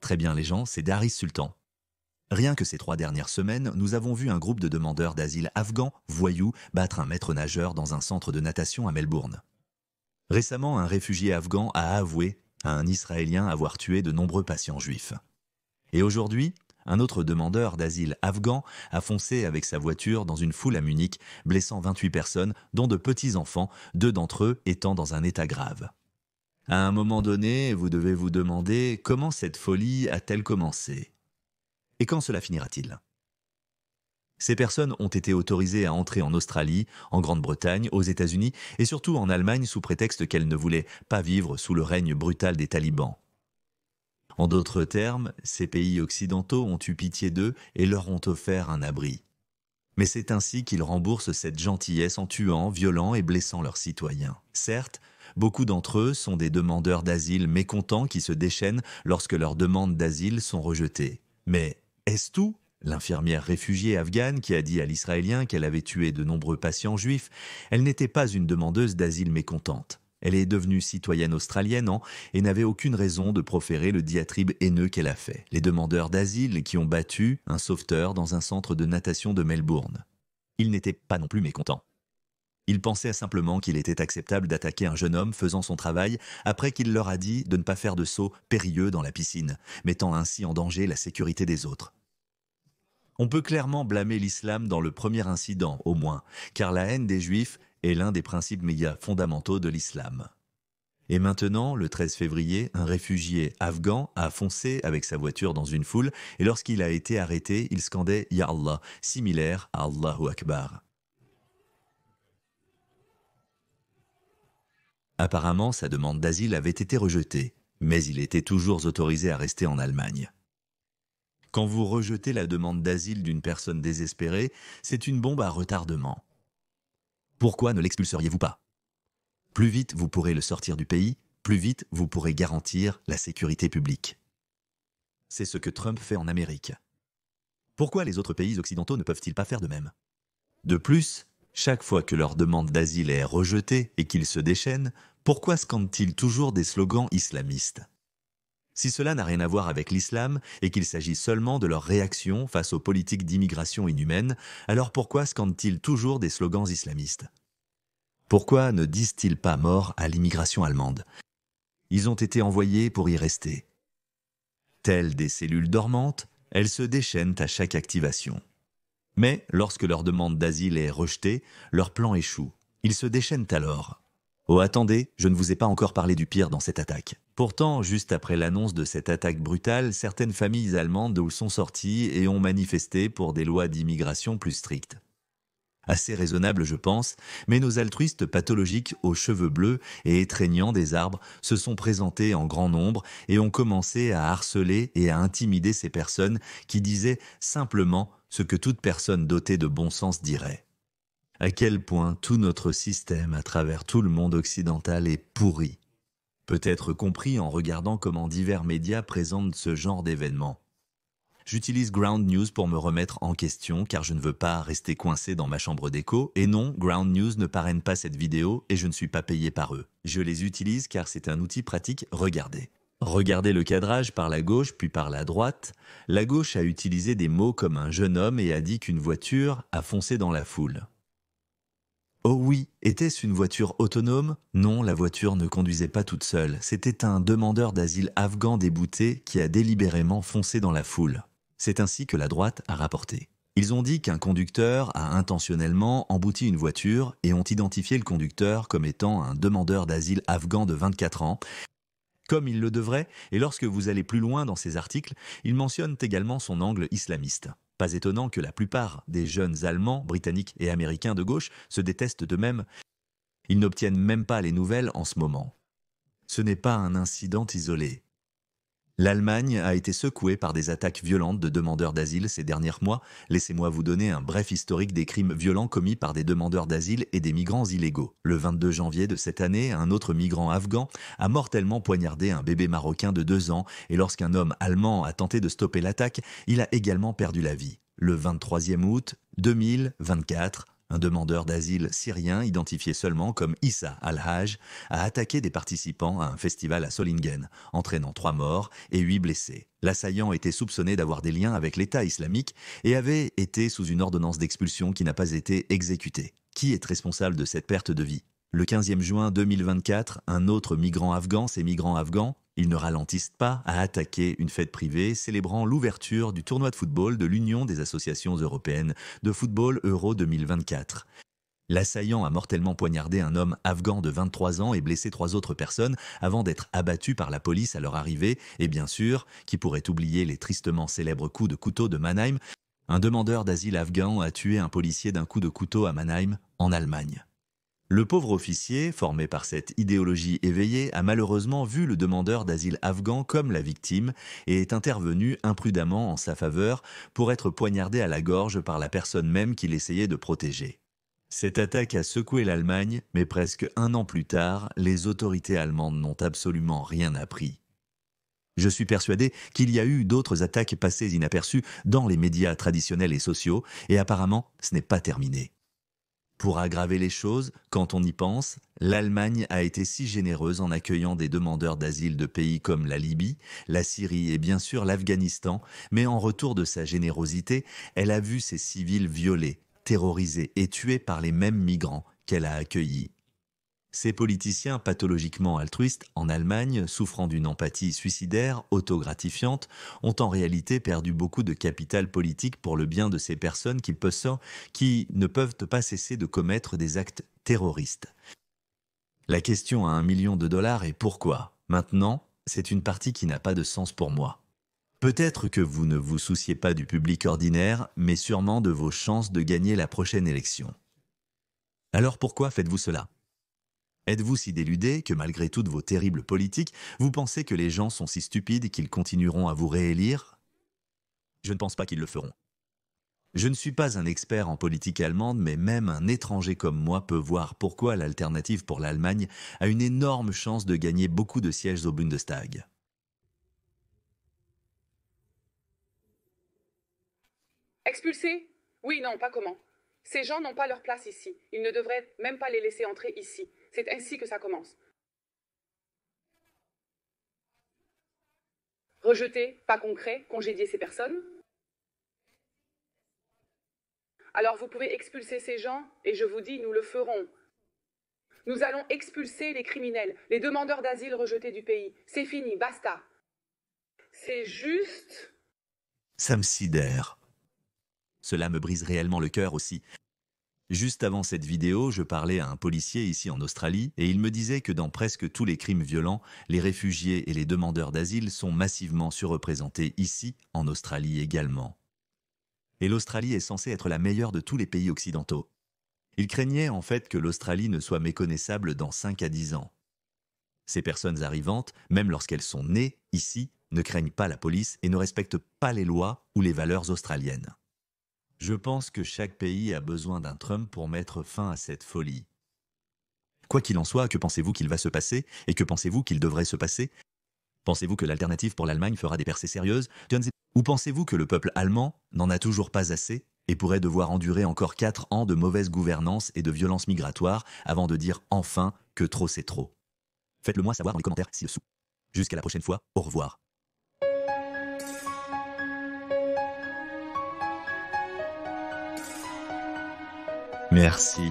Très bien les gens, c'est Daris Sultan. Rien que ces 3 dernières semaines, nous avons vu un groupe de demandeurs d'asile afghans, voyous, battre un maître nageur dans un centre de natation à Melbourne. Récemment, un réfugié afghan a avoué à un Israélien avoir tué de nombreux patients juifs. Et aujourd'hui, un autre demandeur d'asile afghan a foncé avec sa voiture dans une foule à Munich, blessant 28 personnes, dont de petits-enfants, 2 d'entre eux étant dans un état grave. À un moment donné, vous devez vous demander comment cette folie a-t-elle commencé ? Et quand cela finira-t-il ? Ces personnes ont été autorisées à entrer en Australie, en Grande-Bretagne, aux États-Unis et surtout en Allemagne sous prétexte qu'elles ne voulaient pas vivre sous le règne brutal des talibans. En d'autres termes, ces pays occidentaux ont eu pitié d'eux et leur ont offert un abri. Mais c'est ainsi qu'ils remboursent cette gentillesse en tuant, violant et blessant leurs citoyens. Certes, beaucoup d'entre eux sont des demandeurs d'asile mécontents qui se déchaînent lorsque leurs demandes d'asile sont rejetées. Mais est-ce tout ? L'infirmière réfugiée afghane qui a dit à l'Israélien qu'elle avait tué de nombreux patients juifs, elle n'était pas une demandeuse d'asile mécontente. Elle est devenue citoyenne australienne et n'avait aucune raison de proférer le diatribe haineux qu'elle a fait. Les demandeurs d'asile qui ont battu un sauveteur dans un centre de natation de Melbourne. Ils n'étaient pas non plus mécontents. Ils pensaient simplement qu'il était acceptable d'attaquer un jeune homme faisant son travail après qu'il leur a dit de ne pas faire de saut périlleux dans la piscine, mettant ainsi en danger la sécurité des autres. On peut clairement blâmer l'islam dans le premier incident, au moins, car la haine des juifs est l'un des principes méga fondamentaux de l'islam. Et maintenant, le 13 février, un réfugié afghan a foncé avec sa voiture dans une foule et lorsqu'il a été arrêté, il scandait « Ya Allah », similaire à Allahu Akbar. Apparemment, sa demande d'asile avait été rejetée, mais il était toujours autorisé à rester en Allemagne. Quand vous rejetez la demande d'asile d'une personne désespérée, c'est une bombe à retardement. Pourquoi ne l'expulseriez-vous pas ? Plus vite vous pourrez le sortir du pays, plus vite vous pourrez garantir la sécurité publique. C'est ce que Trump fait en Amérique. Pourquoi les autres pays occidentaux ne peuvent-ils pas faire de même ? De plus, chaque fois que leur demande d'asile est rejetée et qu'ils se déchaînent, pourquoi scandent-ils toujours des slogans islamistes ? Si cela n'a rien à voir avec l'islam et qu'il s'agit seulement de leur réaction face aux politiques d'immigration inhumaine, alors pourquoi scandent-ils toujours des slogans islamistes ? Pourquoi ne disent-ils pas mort à l'immigration allemande ? Ils ont été envoyés pour y rester. Telles des cellules dormantes, elles se déchaînent à chaque activation. Mais lorsque leur demande d'asile est rejetée, leur plan échoue. Ils se déchaînent alors. Oh attendez, je ne vous ai pas encore parlé du pire dans cette attaque. Pourtant, juste après l'annonce de cette attaque brutale, certaines familles allemandes sont sorties et ont manifesté pour des lois d'immigration plus strictes. Assez raisonnable, je pense, mais nos altruistes pathologiques aux cheveux bleus et étreignant des arbres se sont présentés en grand nombre et ont commencé à harceler et à intimider ces personnes qui disaient simplement ce que toute personne dotée de bon sens dirait. À quel point tout notre système à travers tout le monde occidental est pourri. Peut être compris en regardant comment divers médias présentent ce genre d'événements. J'utilise Ground News pour me remettre en question car je ne veux pas rester coincé dans ma chambre d'écho. Et non, Ground News ne parraine pas cette vidéo et je ne suis pas payé par eux. Je les utilise car c'est un outil pratique, regardez. Regardez le cadrage par la gauche puis par la droite. La gauche a utilisé des mots comme un jeune homme et a dit qu'une voiture a foncé dans la foule. Oh oui, était-ce une voiture autonome ? Non, la voiture ne conduisait pas toute seule. C'était un demandeur d'asile afghan débouté qui a délibérément foncé dans la foule. C'est ainsi que la droite a rapporté. Ils ont dit qu'un conducteur a intentionnellement embouti une voiture et ont identifié le conducteur comme étant un demandeur d'asile afghan de 24 ans, comme il le devrait, et lorsque vous allez plus loin dans ces articles, ils mentionnent également son angle islamiste. Pas étonnant que la plupart des jeunes Allemands, Britanniques et Américains de gauche se détestent d'eux-mêmes. Ils n'obtiennent même pas les nouvelles en ce moment. Ce n'est pas un incident isolé. L'Allemagne a été secouée par des attaques violentes de demandeurs d'asile ces derniers mois. Laissez-moi vous donner un bref historique des crimes violents commis par des demandeurs d'asile et des migrants illégaux. Le 22 janvier de cette année, un autre migrant afghan a mortellement poignardé un bébé marocain de 2 ans et lorsqu'un homme allemand a tenté de stopper l'attaque, il a également perdu la vie. Le 23e août 2024, Un demandeur d'asile syrien, identifié seulement comme Issa Al-Haj, a attaqué des participants à un festival à Solingen, entraînant 3 morts et 8 blessés. L'assaillant était soupçonné d'avoir des liens avec l'État islamique et avait été sous une ordonnance d'expulsion qui n'a pas été exécutée. Qui est responsable de cette perte de vie ? Le 15 juin 2024, un autre migrant afghan, ces migrants afghans, ils ne ralentissent pas, a attaqué une fête privée célébrant l'ouverture du tournoi de football de l'Union des associations européennes de football Euro 2024. L'assaillant a mortellement poignardé un homme afghan de 23 ans et blessé 3 autres personnes avant d'être abattu par la police à leur arrivée. Et bien sûr, qui pourrait oublier les tristement célèbres coups de couteau de Mannheim, un demandeur d'asile afghan a tué un policier d'un coup de couteau à Mannheim, en Allemagne. Le pauvre officier, formé par cette idéologie éveillée, a malheureusement vu le demandeur d'asile afghan comme la victime et est intervenu imprudemment en sa faveur pour être poignardé à la gorge par la personne même qu'il essayait de protéger. Cette attaque a secoué l'Allemagne, mais presque un an plus tard, les autorités allemandes n'ont absolument rien appris. Je suis persuadé qu'il y a eu d'autres attaques passées inaperçues dans les médias traditionnels et sociaux, et apparemment, ce n'est pas terminé. Pour aggraver les choses, quand on y pense, l'Allemagne a été si généreuse en accueillant des demandeurs d'asile de pays comme la Libye, la Syrie et bien sûr l'Afghanistan, mais en retour de sa générosité, elle a vu ses civils violés, terrorisés et tués par les mêmes migrants qu'elle a accueillis. Ces politiciens pathologiquement altruistes en Allemagne, souffrant d'une empathie suicidaire, autogratifiante, ont en réalité perdu beaucoup de capital politique pour le bien de ces personnes qui ne peuvent pas cesser de commettre des actes terroristes. La question à $1 million est pourquoi ? Maintenant, c'est une partie qui n'a pas de sens pour moi. Peut-être que vous ne vous souciez pas du public ordinaire, mais sûrement de vos chances de gagner la prochaine élection. Alors pourquoi faites-vous cela ? Êtes-vous si déludé que malgré toutes vos terribles politiques, vous pensez que les gens sont si stupides qu'ils continueront à vous réélire ? Je ne pense pas qu'ils le feront. Je ne suis pas un expert en politique allemande, mais même un étranger comme moi peut voir pourquoi l'alternative pour l'Allemagne a une énorme chance de gagner beaucoup de sièges au Bundestag. Expulsés ? Oui, non, pas comment. Ces gens n'ont pas leur place ici. Ils ne devraient même pas les laisser entrer ici. C'est ainsi que ça commence. Rejeter, pas concret, congédier ces personnes. Alors vous pouvez expulser ces gens, et je vous dis, nous le ferons. Nous allons expulser les criminels, les demandeurs d'asile rejetés du pays. C'est fini, basta. C'est juste... Ça me sidère. Cela me brise réellement le cœur aussi. Juste avant cette vidéo, je parlais à un policier ici en Australie et il me disait que dans presque tous les crimes violents, les réfugiés et les demandeurs d'asile sont massivement surreprésentés ici, en Australie également. Et l'Australie est censée être la meilleure de tous les pays occidentaux. Il craignait en fait que l'Australie ne soit méconnaissable dans 5 à 10 ans. Ces personnes arrivantes, même lorsqu'elles sont nées ici, ne craignent pas la police et ne respectent pas les lois ou les valeurs australiennes. Je pense que chaque pays a besoin d'un Trump pour mettre fin à cette folie. Quoi qu'il en soit, que pensez-vous qu'il va se passer et que pensez-vous qu'il devrait se passer ? Pensez-vous que l'alternative pour l'Allemagne fera des percées sérieuses ? Ou pensez-vous que le peuple allemand n'en a toujours pas assez et pourrait devoir endurer encore 4 ans de mauvaise gouvernance et de violence migratoire avant de dire enfin que trop c'est trop ? Faites-le moi savoir dans les commentaires ci-dessous. Jusqu'à la prochaine fois, au revoir. Merci